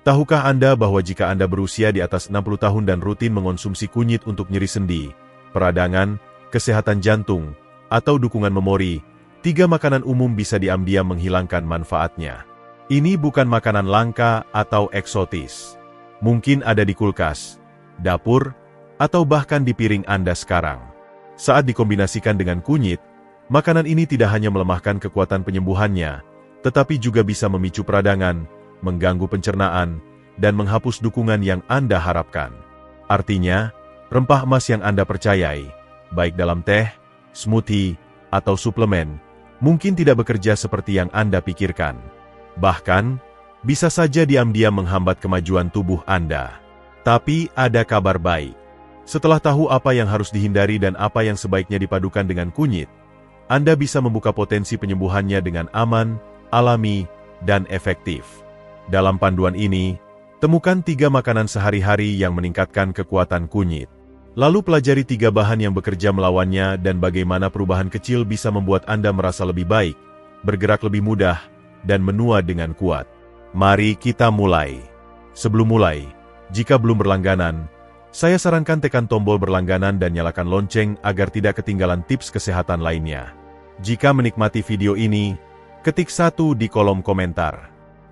Tahukah Anda bahwa jika Anda berusia di atas 60 tahun dan rutin mengonsumsi kunyit untuk nyeri sendi, peradangan, kesehatan jantung, atau dukungan memori, 3 makanan umum bisa diam-diam menghilangkan manfaatnya. Ini bukan makanan langka atau eksotis. Mungkin ada di kulkas, dapur, atau bahkan di piring Anda sekarang. Saat dikombinasikan dengan kunyit, makanan ini tidak hanya melemahkan kekuatan penyembuhannya, tetapi juga bisa memicu peradangan, mengganggu pencernaan, dan menghapus dukungan yang Anda harapkan. Artinya, rempah emas yang Anda percayai, baik dalam teh, smoothie, atau suplemen, mungkin tidak bekerja seperti yang Anda pikirkan. Bahkan, bisa saja diam-diam menghambat kemajuan tubuh Anda. Tapi ada kabar baik. Setelah tahu apa yang harus dihindari dan apa yang sebaiknya dipadukan dengan kunyit, Anda bisa membuka potensi penyembuhannya dengan aman, alami, dan efektif. Dalam panduan ini, temukan 3 makanan sehari-hari yang meningkatkan kekuatan kunyit. Lalu pelajari 3 bahan yang bekerja melawannya dan bagaimana perubahan kecil bisa membuat Anda merasa lebih baik, bergerak lebih mudah, dan menua dengan kuat. Mari kita mulai. Sebelum mulai, jika belum berlangganan, saya sarankan tekan tombol berlangganan dan nyalakan lonceng agar tidak ketinggalan tips kesehatan lainnya. Jika menikmati video ini, ketik 1 di kolom komentar.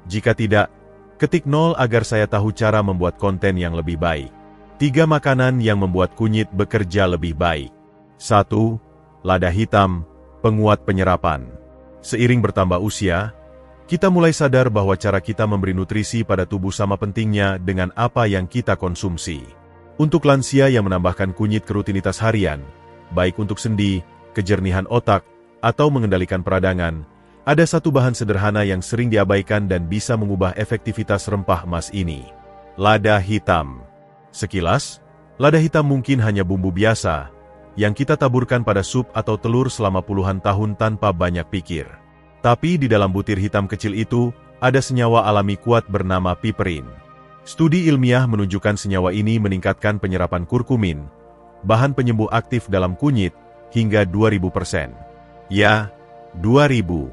Jika tidak, ketik 0 agar saya tahu cara membuat konten yang lebih baik. 3 makanan yang membuat kunyit bekerja lebih baik. 1. Lada hitam, penguat penyerapan. Seiring bertambah usia, kita mulai sadar bahwa cara kita memberi nutrisi pada tubuh sama pentingnya dengan apa yang kita konsumsi. Untuk lansia yang menambahkan kunyit ke rutinitas harian, baik untuk sendi, kejernihan otak, atau mengendalikan peradangan, ada satu bahan sederhana yang sering diabaikan dan bisa mengubah efektivitas rempah emas ini. Lada hitam. Sekilas, lada hitam mungkin hanya bumbu biasa, yang kita taburkan pada sup atau telur selama puluhan tahun tanpa banyak pikir. Tapi di dalam butir hitam kecil itu, ada senyawa alami kuat bernama piperin. Studi ilmiah menunjukkan senyawa ini meningkatkan penyerapan kurkumin, bahan penyembuh aktif dalam kunyit, hingga 2000%. Ya, 2000.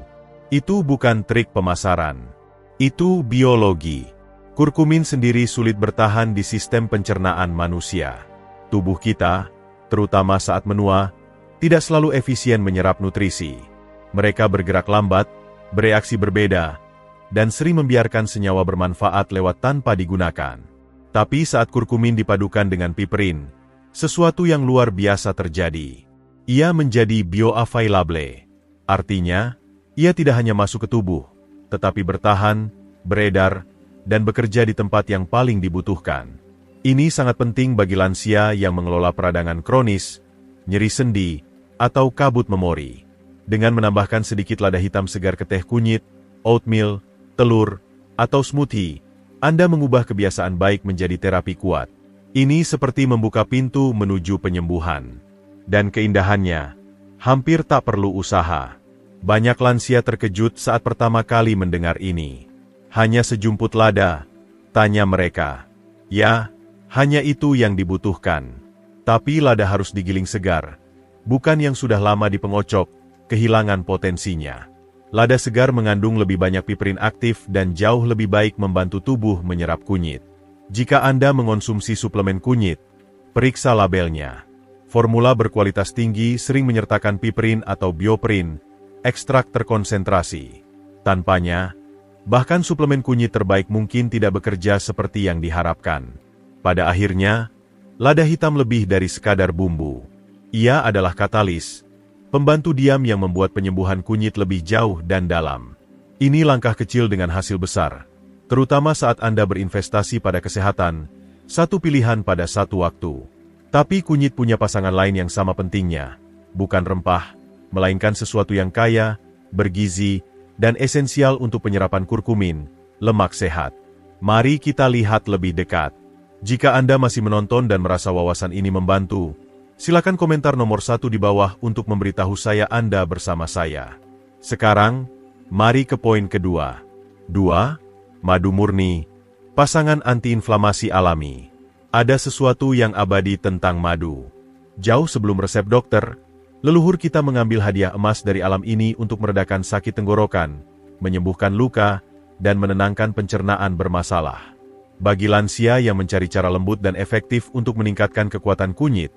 Itu bukan trik pemasaran. Itu biologi. Kurkumin sendiri sulit bertahan di sistem pencernaan manusia. Tubuh kita, terutama saat menua, tidak selalu efisien menyerap nutrisi. Mereka bergerak lambat, bereaksi berbeda, dan sering membiarkan senyawa bermanfaat lewat tanpa digunakan. Tapi saat kurkumin dipadukan dengan piperin, sesuatu yang luar biasa terjadi. Ia menjadi bioavailable. Artinya, ia tidak hanya masuk ke tubuh, tetapi bertahan, beredar, dan bekerja di tempat yang paling dibutuhkan. Ini sangat penting bagi lansia yang mengelola peradangan kronis, nyeri sendi, atau kabut memori. Dengan menambahkan sedikit lada hitam segar ke teh kunyit, oatmeal, telur, atau smoothie, Anda mengubah kebiasaan baik menjadi terapi kuat. Ini seperti membuka pintu menuju penyembuhan. Dan keindahannya, hampir tak perlu usaha. Banyak lansia terkejut saat pertama kali mendengar ini. Hanya sejumput lada, tanya mereka. Ya, hanya itu yang dibutuhkan. Tapi lada harus digiling segar, bukan yang sudah lama dipengocok, kehilangan potensinya. Lada segar mengandung lebih banyak piperin aktif dan jauh lebih baik membantu tubuh menyerap kunyit. Jika Anda mengonsumsi suplemen kunyit, periksa labelnya. Formula berkualitas tinggi sering menyertakan piperin atau bioperin, ekstrak terkonsentrasi. Tanpanya, bahkan suplemen kunyit terbaik mungkin tidak bekerja seperti yang diharapkan. Pada akhirnya, lada hitam lebih dari sekadar bumbu. Ia adalah katalis, pembantu diam yang membuat penyembuhan kunyit lebih jauh dan dalam. Ini langkah kecil dengan hasil besar, terutama saat Anda berinvestasi pada kesehatan, satu pilihan pada satu waktu. Tapi kunyit punya pasangan lain yang sama pentingnya, bukan rempah, melainkan sesuatu yang kaya, bergizi, dan esensial untuk penyerapan kurkumin, lemak sehat. Mari kita lihat lebih dekat. Jika Anda masih menonton dan merasa wawasan ini membantu, silakan komentar nomor 1 di bawah untuk memberitahu saya Anda bersama saya. Sekarang, mari ke poin kedua. 2. Madu murni, pasangan antiinflamasi alami. Ada sesuatu yang abadi tentang madu. Jauh sebelum resep dokter, leluhur kita mengambil hadiah emas dari alam ini untuk meredakan sakit tenggorokan, menyembuhkan luka, dan menenangkan pencernaan bermasalah. Bagi lansia yang mencari cara lembut dan efektif untuk meningkatkan kekuatan kunyit,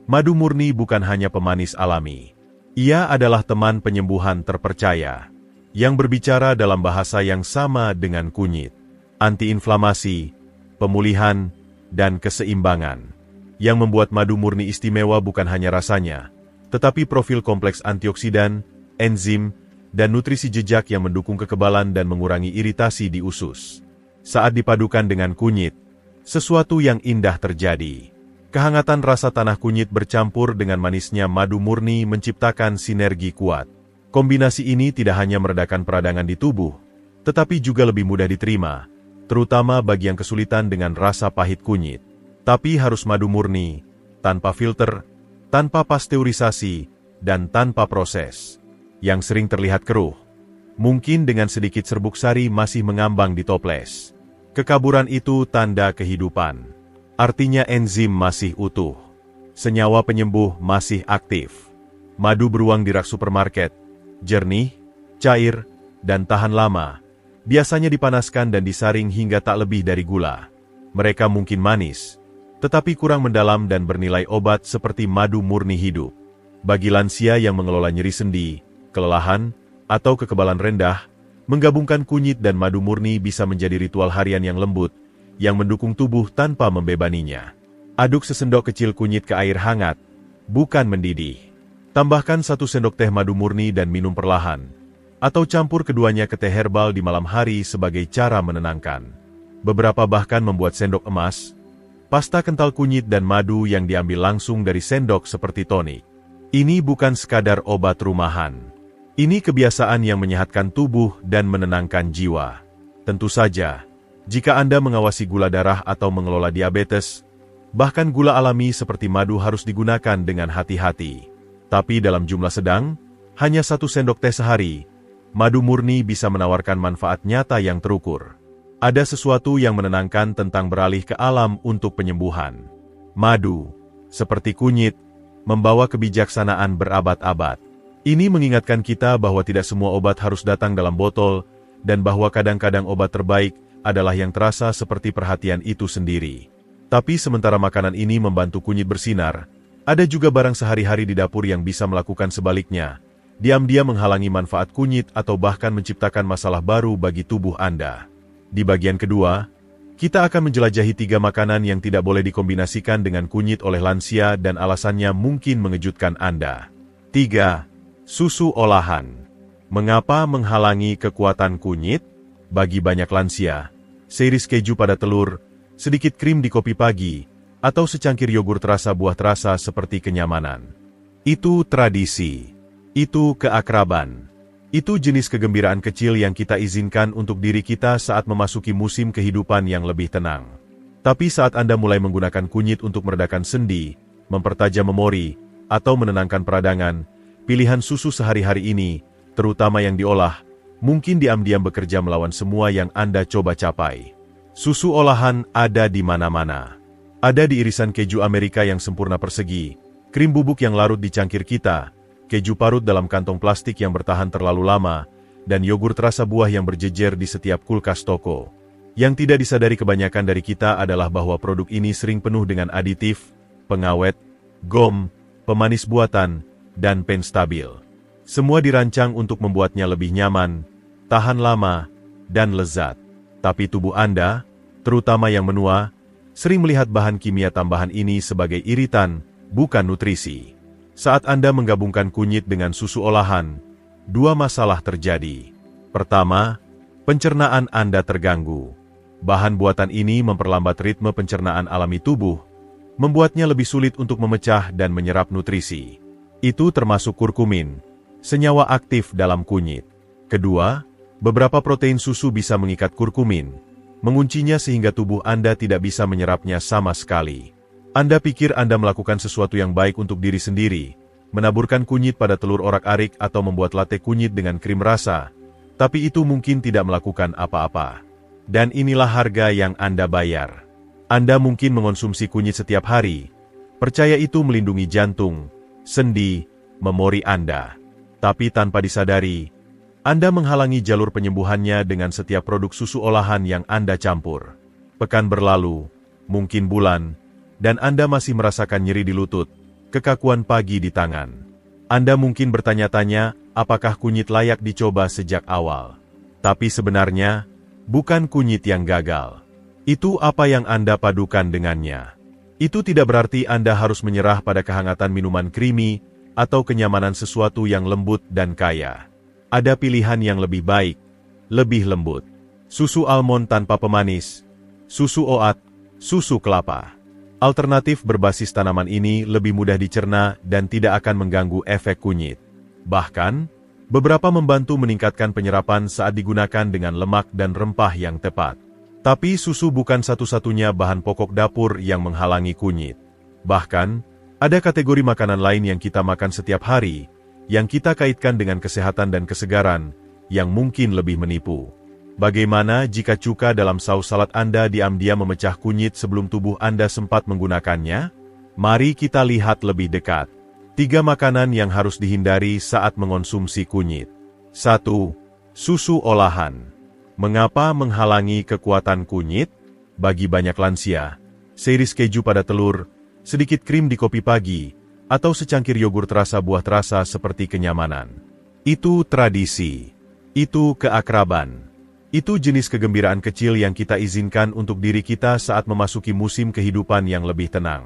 madu murni bukan hanya pemanis alami. Ia adalah teman penyembuhan terpercaya, yang berbicara dalam bahasa yang sama dengan kunyit. Antiinflamasi, pemulihan, dan keseimbangan. Yang membuat madu murni istimewa bukan hanya rasanya, tetapi profil kompleks antioksidan, enzim, dan nutrisi jejak yang mendukung kekebalan dan mengurangi iritasi di usus. Saat dipadukan dengan kunyit, sesuatu yang indah terjadi. Kehangatan rasa tanah kunyit bercampur dengan manisnya madu murni menciptakan sinergi kuat. Kombinasi ini tidak hanya meredakan peradangan di tubuh, tetapi juga lebih mudah diterima, terutama bagi yang kesulitan dengan rasa pahit kunyit. Tapi harus madu murni, tanpa filter, tanpa pasteurisasi, dan tanpa proses. Yang sering terlihat keruh, mungkin dengan sedikit serbuk sari masih mengambang di toples. Kekaburan itu tanda kehidupan. Artinya enzim masih utuh. Senyawa penyembuh masih aktif. Madu beruang di rak supermarket, jernih, cair, dan tahan lama. Biasanya dipanaskan dan disaring hingga tak lebih dari gula. Mereka mungkin manis, tetapi kurang mendalam dan bernilai obat seperti madu murni hidup. Bagi lansia yang mengelola nyeri sendi, kelelahan, atau kekebalan rendah, menggabungkan kunyit dan madu murni bisa menjadi ritual harian yang lembut, yang mendukung tubuh tanpa membebaninya. Aduk sesendok kecil kunyit ke air hangat, bukan mendidih. Tambahkan 1 sendok teh madu murni dan minum perlahan, atau campur keduanya ke teh herbal di malam hari sebagai cara menenangkan. Beberapa bahkan membuat sendok emas, pasta kental kunyit dan madu yang diambil langsung dari sendok seperti tonik. Ini bukan sekadar obat rumahan. Ini kebiasaan yang menyehatkan tubuh dan menenangkan jiwa. Tentu saja, jika Anda mengawasi gula darah atau mengelola diabetes, bahkan gula alami seperti madu harus digunakan dengan hati-hati. Tapi dalam jumlah sedang, hanya 1 sendok teh sehari, madu murni bisa menawarkan manfaat nyata yang terukur. Ada sesuatu yang menenangkan tentang beralih ke alam untuk penyembuhan. Madu, seperti kunyit, membawa kebijaksanaan berabad-abad. Ini mengingatkan kita bahwa tidak semua obat harus datang dalam botol, dan bahwa kadang-kadang obat terbaik adalah yang terasa seperti perhatian itu sendiri. Tapi sementara makanan ini membantu kunyit bersinar, ada juga barang sehari-hari di dapur yang bisa melakukan sebaliknya, diam-diam menghalangi manfaat kunyit atau bahkan menciptakan masalah baru bagi tubuh Anda. Di bagian kedua, kita akan menjelajahi 3 makanan yang tidak boleh dikombinasikan dengan kunyit oleh lansia dan alasannya mungkin mengejutkan Anda. 3. Susu olahan. Mengapa menghalangi kekuatan kunyit? Bagi banyak lansia, seiris keju pada telur, sedikit krim di kopi pagi, atau secangkir yogurt rasa buah terasa seperti kenyamanan. Itu tradisi. Itu keakraban. Itu jenis kegembiraan kecil yang kita izinkan untuk diri kita saat memasuki musim kehidupan yang lebih tenang. Tapi saat Anda mulai menggunakan kunyit untuk meredakan sendi, mempertajam memori, atau menenangkan peradangan, pilihan susu sehari-hari ini, terutama yang diolah, mungkin diam-diam bekerja melawan semua yang Anda coba capai. Susu olahan ada di mana-mana. Ada di irisan keju Amerika yang sempurna persegi, krim bubuk yang larut di cangkir kita, keju parut dalam kantong plastik yang bertahan terlalu lama, dan yogurt rasa buah yang berjejer di setiap kulkas toko. Yang tidak disadari kebanyakan dari kita adalah bahwa produk ini sering penuh dengan aditif, pengawet, gom, pemanis buatan, dan penstabil. Semua dirancang untuk membuatnya lebih nyaman, tahan lama, dan lezat. Tapi tubuh Anda, terutama yang menua, sering melihat bahan kimia tambahan ini sebagai iritan, bukan nutrisi. Saat Anda menggabungkan kunyit dengan susu olahan, 2 masalah terjadi. Pertama, pencernaan Anda terganggu. Bahan buatan ini memperlambat ritme pencernaan alami tubuh, membuatnya lebih sulit untuk memecah dan menyerap nutrisi. Itu termasuk kurkumin, senyawa aktif dalam kunyit. Kedua, beberapa protein susu bisa mengikat kurkumin, menguncinya sehingga tubuh Anda tidak bisa menyerapnya sama sekali. Anda pikir Anda melakukan sesuatu yang baik untuk diri sendiri, menaburkan kunyit pada telur orak-arik atau membuat latte kunyit dengan krim rasa, tapi itu mungkin tidak melakukan apa-apa. Dan inilah harga yang Anda bayar. Anda mungkin mengonsumsi kunyit setiap hari, percaya itu melindungi jantung, sendi, memori Anda. Tapi tanpa disadari, Anda menghalangi jalur penyembuhannya dengan setiap produk susu olahan yang Anda campur. Pekan berlalu, mungkin bulan, dan Anda masih merasakan nyeri di lutut, kekakuan pagi di tangan. Anda mungkin bertanya-tanya, apakah kunyit layak dicoba sejak awal? Tapi sebenarnya, bukan kunyit yang gagal. Itu apa yang Anda padukan dengannya. Itu tidak berarti Anda harus menyerah pada kehangatan minuman creamy atau kenyamanan sesuatu yang lembut dan kaya. Ada pilihan yang lebih baik, lebih lembut. Susu almond tanpa pemanis, susu oat, susu kelapa. Alternatif berbasis tanaman ini lebih mudah dicerna dan tidak akan mengganggu efek kunyit. Bahkan, beberapa membantu meningkatkan penyerapan saat digunakan dengan lemak dan rempah yang tepat. Tapi susu bukan satu-satunya bahan pokok dapur yang menghalangi kunyit. Bahkan, ada kategori makanan lain yang kita makan setiap hari, yang kita kaitkan dengan kesehatan dan kesegaran, yang mungkin lebih menipu. Bagaimana jika cuka dalam saus salad Anda diam-diam memecah kunyit sebelum tubuh Anda sempat menggunakannya? Mari kita lihat lebih dekat. 3 makanan yang harus dihindari saat mengonsumsi kunyit. 1. Susu olahan. Mengapa menghalangi kekuatan kunyit? Bagi banyak lansia, seiris keju pada telur, sedikit krim di kopi pagi, atau secangkir yogurt rasa buah terasa seperti kenyamanan. Itu tradisi. Itu keakraban. Itu jenis kegembiraan kecil yang kita izinkan untuk diri kita saat memasuki musim kehidupan yang lebih tenang.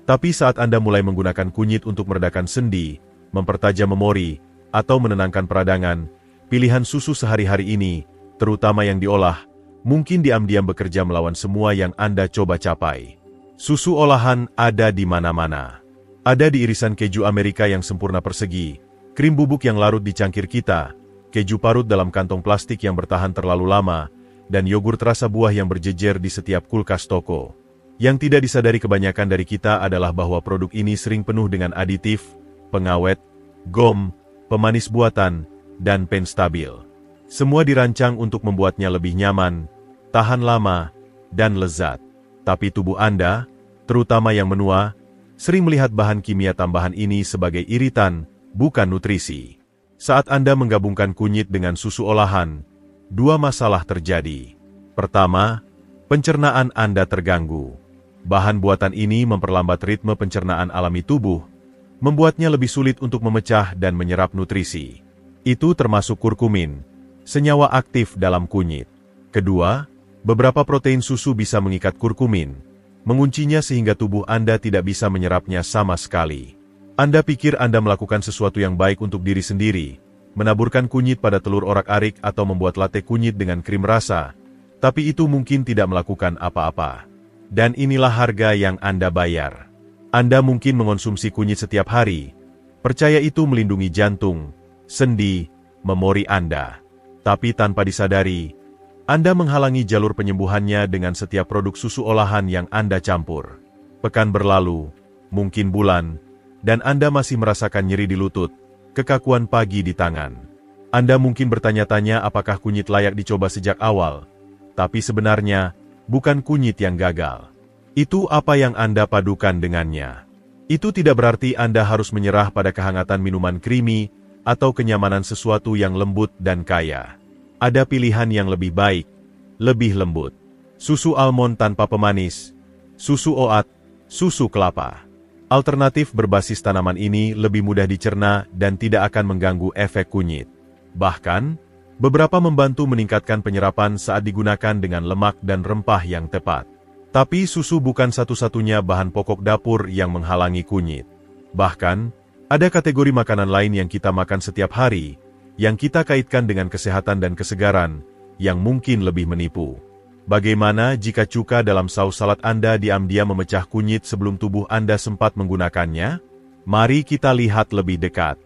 Tapi saat Anda mulai menggunakan kunyit untuk meredakan sendi, mempertajam memori, atau menenangkan peradangan, pilihan susu sehari-hari ini, terutama yang diolah, mungkin diam-diam bekerja melawan semua yang Anda coba capai. Susu olahan ada di mana-mana. Ada di irisan keju Amerika yang sempurna persegi, krim bubuk yang larut di cangkir kita, keju parut dalam kantong plastik yang bertahan terlalu lama, dan yogurt rasa buah yang berjejer di setiap kulkas toko. Yang tidak disadari kebanyakan dari kita adalah bahwa produk ini sering penuh dengan aditif, pengawet, gom, pemanis buatan, dan penstabil. Semua dirancang untuk membuatnya lebih nyaman, tahan lama, dan lezat. Tapi tubuh Anda, terutama yang menua, sering melihat bahan kimia tambahan ini sebagai iritan, bukan nutrisi. Saat Anda menggabungkan kunyit dengan susu olahan, 2 masalah terjadi. Pertama, pencernaan Anda terganggu. Bahan buatan ini memperlambat ritme pencernaan alami tubuh, membuatnya lebih sulit untuk memecah dan menyerap nutrisi. Itu termasuk kurkumin, senyawa aktif dalam kunyit. Kedua, beberapa protein susu bisa mengikat kurkumin, menguncinya sehingga tubuh Anda tidak bisa menyerapnya sama sekali. Anda pikir Anda melakukan sesuatu yang baik untuk diri sendiri, menaburkan kunyit pada telur orak-arik atau membuat latte kunyit dengan krim rasa, tapi itu mungkin tidak melakukan apa-apa. Dan inilah harga yang Anda bayar. Anda mungkin mengonsumsi kunyit setiap hari, percaya itu melindungi jantung, sendi, memori Anda. Tapi tanpa disadari, Anda menghalangi jalur penyembuhannya dengan setiap produk susu olahan yang Anda campur. Pekan berlalu, mungkin bulan, dan Anda masih merasakan nyeri di lutut, kekakuan pagi di tangan. Anda mungkin bertanya-tanya apakah kunyit layak dicoba sejak awal, tapi sebenarnya, bukan kunyit yang gagal. Itu apa yang Anda padukan dengannya. Itu tidak berarti Anda harus menyerah pada kehangatan minuman creamy, atau kenyamanan sesuatu yang lembut dan kaya. Ada pilihan yang lebih baik, lebih lembut. Susu almond tanpa pemanis, susu oat, susu kelapa. Alternatif berbasis tanaman ini lebih mudah dicerna dan tidak akan mengganggu efek kunyit. Bahkan, beberapa membantu meningkatkan penyerapan saat digunakan dengan lemak dan rempah yang tepat. Tapi susu bukan satu-satunya bahan pokok dapur yang menghalangi kunyit. Bahkan, ada kategori makanan lain yang kita makan setiap hari, yang kita kaitkan dengan kesehatan dan kesegaran, yang mungkin lebih menipu. Bagaimana jika cuka dalam saus salad Anda diam-diam memecah kunyit sebelum tubuh Anda sempat menggunakannya? Mari kita lihat lebih dekat.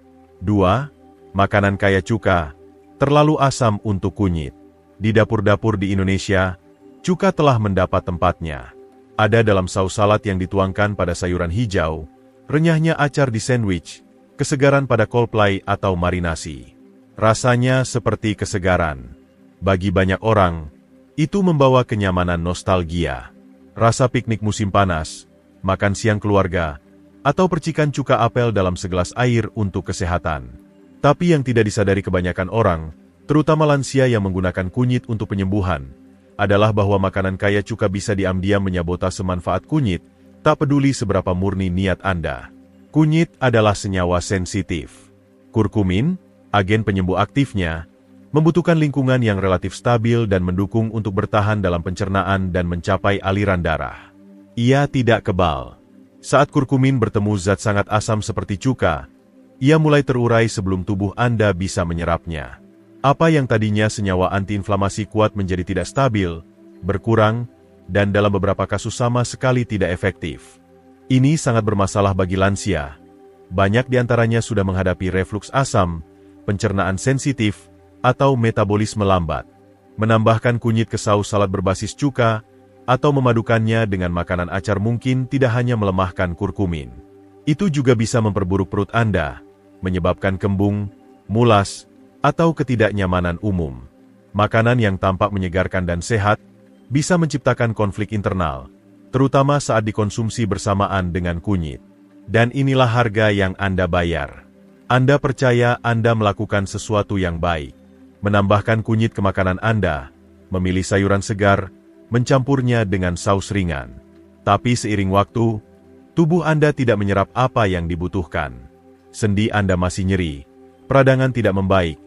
2. Makanan kaya cuka, terlalu asam untuk kunyit. Di dapur-dapur di Indonesia, cuka telah mendapat tempatnya. Ada dalam saus salad yang dituangkan pada sayuran hijau, renyahnya acar di sandwich, kesegaran pada coleslaw atau marinasi. Rasanya seperti kesegaran. Bagi banyak orang, itu membawa kenyamanan nostalgia. Rasa piknik musim panas, makan siang keluarga, atau percikan cuka apel dalam segelas air untuk kesehatan. Tapi yang tidak disadari kebanyakan orang, terutama lansia yang menggunakan kunyit untuk penyembuhan, adalah bahwa makanan kaya cuka bisa diam-diam menyabotase manfaat kunyit, tak peduli seberapa murni niat Anda. Kunyit adalah senyawa sensitif. Kurkumin, agen penyembuh aktifnya, membutuhkan lingkungan yang relatif stabil dan mendukung untuk bertahan dalam pencernaan dan mencapai aliran darah. Ia tidak kebal. Saat kurkumin bertemu zat sangat asam seperti cuka, ia mulai terurai sebelum tubuh Anda bisa menyerapnya. Apa yang tadinya senyawa antiinflamasi kuat menjadi tidak stabil, berkurang, dan dalam beberapa kasus sama sekali tidak efektif. Ini sangat bermasalah bagi lansia. Banyak di antaranya sudah menghadapi refluks asam, pencernaan sensitif, atau metabolisme lambat. Menambahkan kunyit ke saus salad berbasis cuka, atau memadukannya dengan makanan acar mungkin tidak hanya melemahkan kurkumin. Itu juga bisa memperburuk perut Anda, menyebabkan kembung, mulas, atau ketidaknyamanan umum. Makanan yang tampak menyegarkan dan sehat, bisa menciptakan konflik internal, terutama saat dikonsumsi bersamaan dengan kunyit. Dan inilah harga yang Anda bayar. Anda percaya Anda melakukan sesuatu yang baik. Menambahkan kunyit ke makanan Anda, memilih sayuran segar, mencampurnya dengan saus ringan. Tapi seiring waktu, tubuh Anda tidak menyerap apa yang dibutuhkan. Sendi Anda masih nyeri, peradangan tidak membaik,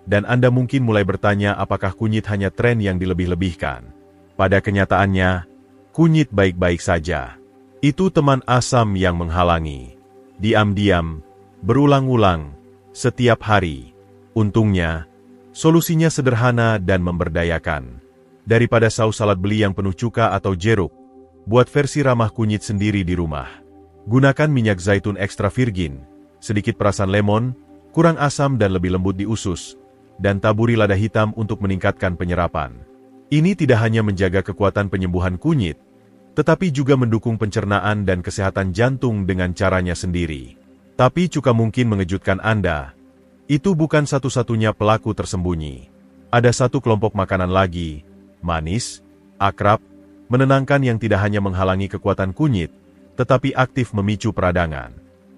dan Anda mungkin mulai bertanya apakah kunyit hanya tren yang dilebih-lebihkan. Pada kenyataannya, kunyit baik-baik saja. Itu teman asam yang menghalangi. Diam-diam, berulang-ulang, setiap hari. Untungnya, solusinya sederhana dan memberdayakan. Daripada saus salad beli yang penuh cuka atau jeruk, buat versi ramah kunyit sendiri di rumah. Gunakan minyak zaitun ekstra virgin, sedikit perasan lemon, kurang asam dan lebih lembut di usus, dan taburi lada hitam untuk meningkatkan penyerapan. Ini tidak hanya menjaga kekuatan penyembuhan kunyit, tetapi juga mendukung pencernaan dan kesehatan jantung dengan caranya sendiri. Tapi cuka mungkin mengejutkan Anda. Itu bukan satu-satunya pelaku tersembunyi. Ada satu kelompok makanan lagi, manis, akrab, menenangkan yang tidak hanya menghalangi kekuatan kunyit, tetapi aktif memicu peradangan.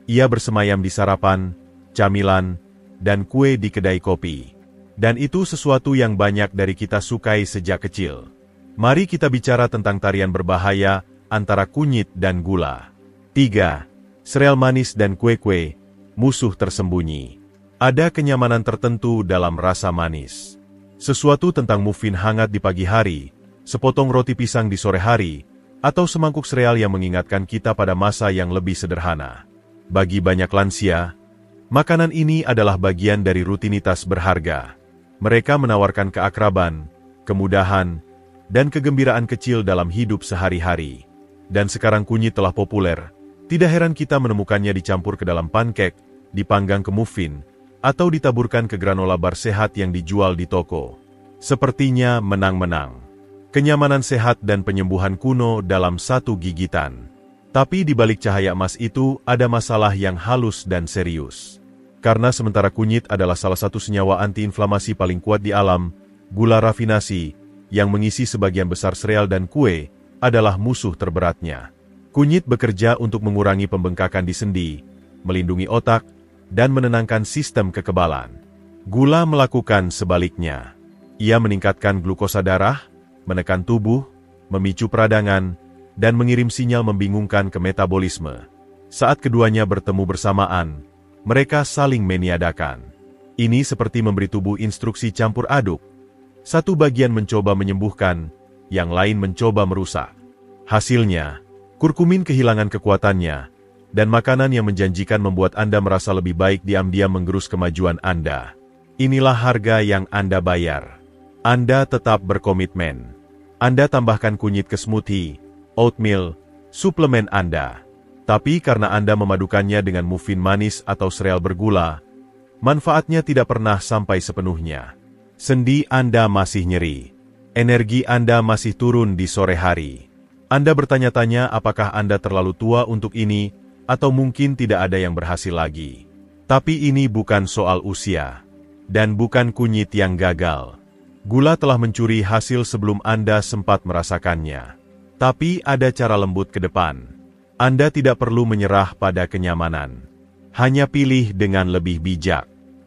Ia bersemayam di sarapan, camilan, dan kue di kedai kopi. Dan itu sesuatu yang banyak dari kita sukai sejak kecil. Mari kita bicara tentang tarian berbahaya antara kunyit dan gula. 3. Sereal manis dan kue-kue, musuh tersembunyi. Ada kenyamanan tertentu dalam rasa manis. Sesuatu tentang muffin hangat di pagi hari, sepotong roti pisang di sore hari, atau semangkuk sereal yang mengingatkan kita pada masa yang lebih sederhana. Bagi banyak lansia, makanan ini adalah bagian dari rutinitas berharga. Mereka menawarkan keakraban, kemudahan, dan kegembiraan kecil dalam hidup sehari-hari. Dan sekarang kunyit telah populer, tidak heran kita menemukannya dicampur ke dalam pancake, dipanggang ke muffin, atau ditaburkan ke granola bar sehat yang dijual di toko. Sepertinya menang-menang. Kenyamanan sehat dan penyembuhan kuno dalam satu gigitan. Tapi di balik cahaya emas itu ada masalah yang halus dan serius. Karena sementara kunyit adalah salah satu senyawa antiinflamasi paling kuat di alam, gula rafinasi, yang mengisi sebagian besar sereal dan kue, adalah musuh terberatnya. Kunyit bekerja untuk mengurangi pembengkakan di sendi, melindungi otak, dan menenangkan sistem kekebalan. Gula melakukan sebaliknya. Ia meningkatkan glukosa darah, menekan tubuh, memicu peradangan, dan mengirim sinyal membingungkan ke metabolisme. Saat keduanya bertemu bersamaan, mereka saling meniadakan. Ini seperti memberi tubuh instruksi campur aduk. Satu bagian mencoba menyembuhkan, yang lain mencoba merusak. Hasilnya, kurkumin kehilangan kekuatannya, dan makanan yang menjanjikan membuat Anda merasa lebih baik diam-diam menggerus kemajuan Anda. Inilah harga yang Anda bayar. Anda tetap berkomitmen. Anda tambahkan kunyit ke smoothie, oatmeal, suplemen Anda. Tapi karena Anda memadukannya dengan muffin manis atau sereal bergula, manfaatnya tidak pernah sampai sepenuhnya. Sendi Anda masih nyeri. Energi Anda masih turun di sore hari. Anda bertanya-tanya apakah Anda terlalu tua untuk ini, atau mungkin tidak ada yang berhasil lagi. Tapi ini bukan soal usia. Dan bukan kunyit yang gagal. Gula telah mencuri hasil sebelum Anda sempat merasakannya. Tapi ada cara lembut ke depan. Anda tidak perlu menyerah pada kenyamanan. Hanya pilih dengan lebih bijak.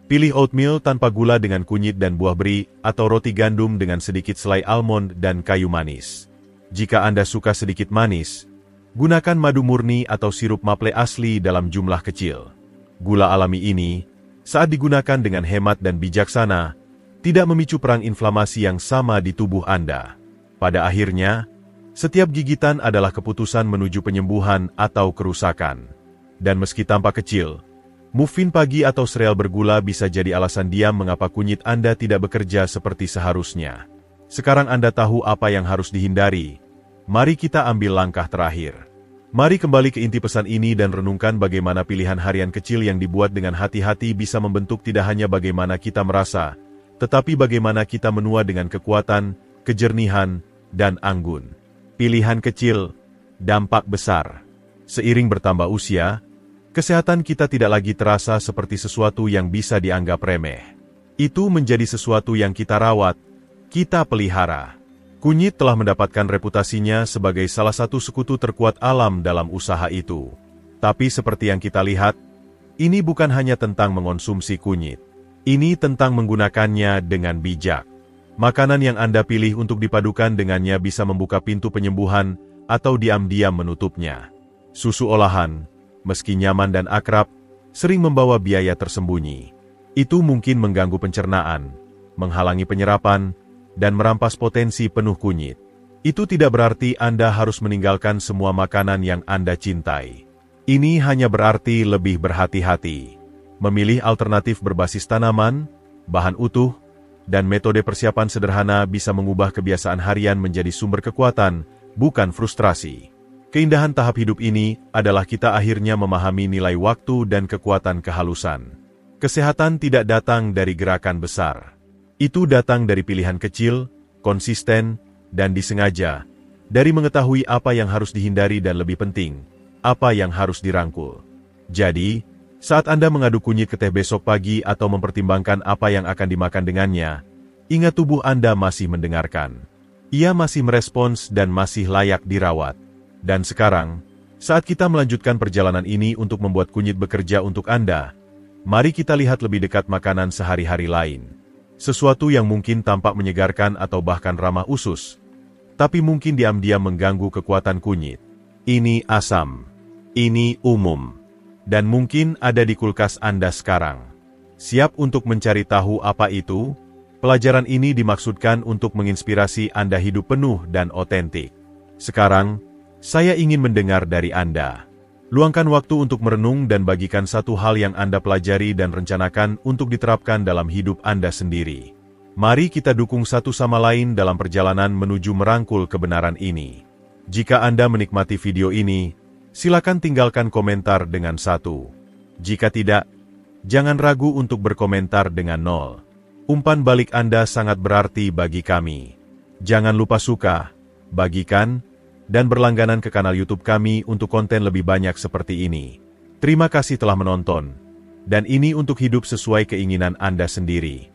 Pilih oatmeal tanpa gula dengan kunyit dan buah beri, atau roti gandum dengan sedikit selai almond dan kayu manis. Jika Anda suka sedikit manis, gunakan madu murni atau sirup maple asli dalam jumlah kecil. Gula alami ini, saat digunakan dengan hemat dan bijaksana, tidak memicu perang inflamasi yang sama di tubuh Anda. Pada akhirnya, setiap gigitan adalah keputusan menuju penyembuhan atau kerusakan. Dan meski tampak kecil, muffin pagi atau sereal bergula bisa jadi alasan diam mengapa kunyit Anda tidak bekerja seperti seharusnya. Sekarang Anda tahu apa yang harus dihindari. Mari kita ambil langkah terakhir. Mari kembali ke inti pesan ini dan renungkan bagaimana pilihan harian kecil yang dibuat dengan hati-hati bisa membentuk tidak hanya bagaimana kita merasa, tetapi bagaimana kita menua dengan kekuatan, kejernihan, dan anggun. Pilihan kecil, dampak besar. Seiring bertambah usia, kesehatan kita tidak lagi terasa seperti sesuatu yang bisa dianggap remeh. Itu menjadi sesuatu yang kita rawat, kita pelihara. Kunyit telah mendapatkan reputasinya sebagai salah satu sekutu terkuat alam dalam usaha itu. Tapi seperti yang kita lihat, ini bukan hanya tentang mengonsumsi kunyit. Ini tentang menggunakannya dengan bijak. Makanan yang Anda pilih untuk dipadukan dengannya bisa membuka pintu penyembuhan atau diam-diam menutupnya. Susu olahan, meski nyaman dan akrab, sering membawa biaya tersembunyi. Itu mungkin mengganggu pencernaan, menghalangi penyerapan, dan merampas potensi penuh kunyit. Itu tidak berarti Anda harus meninggalkan semua makanan yang Anda cintai. Ini hanya berarti lebih berhati-hati. Memilih alternatif berbasis tanaman, bahan utuh, dan metode persiapan sederhana bisa mengubah kebiasaan harian menjadi sumber kekuatan, bukan frustrasi. Keindahan tahap hidup ini adalah kita akhirnya memahami nilai waktu dan kekuatan kehalusan. Kesehatan tidak datang dari gerakan besar. Itu datang dari pilihan kecil, konsisten, dan disengaja, dari mengetahui apa yang harus dihindari dan lebih penting, apa yang harus dirangkul. Jadi, saat Anda mengadu kunyit ke teh besok pagi atau mempertimbangkan apa yang akan dimakan dengannya, ingat tubuh Anda masih mendengarkan. Ia masih merespons dan masih layak dirawat. Dan sekarang, saat kita melanjutkan perjalanan ini untuk membuat kunyit bekerja untuk Anda, mari kita lihat lebih dekat makanan sehari-hari lain. Sesuatu yang mungkin tampak menyegarkan atau bahkan ramah usus, tapi mungkin diam-diam mengganggu kekuatan kunyit. Ini asam. Ini umum. Dan mungkin ada di kulkas Anda sekarang. Siap untuk mencari tahu apa itu? Pelajaran ini dimaksudkan untuk menginspirasi Anda hidup penuh dan otentik. Sekarang, saya ingin mendengar dari Anda. Luangkan waktu untuk merenung dan bagikan satu hal yang Anda pelajari dan rencanakan untuk diterapkan dalam hidup Anda sendiri. Mari kita dukung satu sama lain dalam perjalanan menuju merangkul kebenaran ini. Jika Anda menikmati video ini, silakan tinggalkan komentar dengan 1. Jika tidak, jangan ragu untuk berkomentar dengan 0. Umpan balik Anda sangat berarti bagi kami. Jangan lupa suka, bagikan, dan berlangganan ke kanal YouTube kami untuk konten lebih banyak seperti ini. Terima kasih telah menonton. Dan ini untuk hidup sesuai keinginan Anda sendiri.